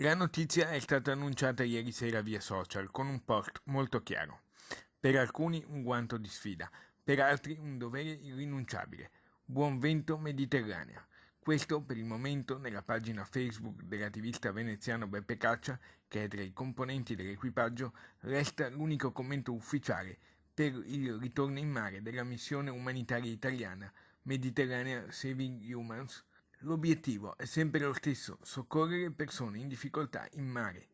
La notizia è stata annunciata ieri sera via social con un post molto chiaro. Per alcuni un guanto di sfida, per altri un dovere irrinunciabile. Buon vento Mediterranea. Questo per il momento nella pagina Facebook dell'attivista veneziano Beppe Caccia, che è tra i componenti dell'equipaggio, resta l'unico commento ufficiale per il ritorno in mare della missione umanitaria italiana Mediterranean Saving Humans. L'obiettivo è sempre lo stesso: soccorrere persone in difficoltà in mare.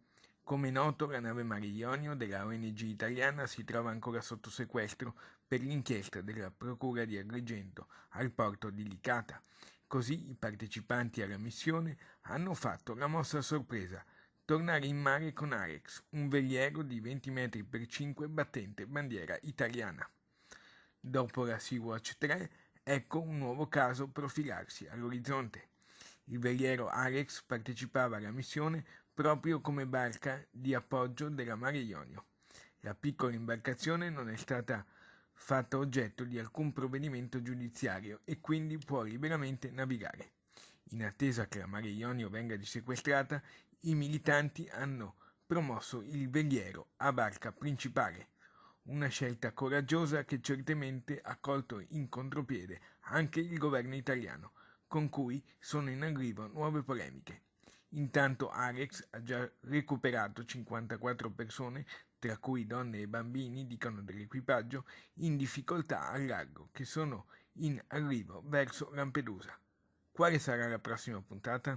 Come noto, la nave Mare Ionio della ONG italiana si trova ancora sotto sequestro per l'inchiesta della Procura di Agrigento al porto di Licata. Così i partecipanti alla missione hanno fatto la mossa a sorpresa: tornare in mare con Arex, un veliero di 20 metri per 5 battente bandiera italiana. Dopo la Sea-Watch 3, ecco un nuovo caso profilarsi all'orizzonte. Il veliero Alex partecipava alla missione proprio come barca di appoggio della Mare Ionio. La piccola imbarcazione non è stata fatta oggetto di alcun provvedimento giudiziario e quindi può liberamente navigare. In attesa che la Mare Ionio venga dissequestrata, i militanti hanno promosso il veliero a barca principale. Una scelta coraggiosa che certamente ha colto in contropiede anche il governo italiano, con cui sono in arrivo nuove polemiche. Intanto Alex ha già recuperato 54 persone, tra cui donne e bambini, dicono dell'equipaggio, in difficoltà al largo, che sono in arrivo verso Lampedusa. Quale sarà la prossima puntata?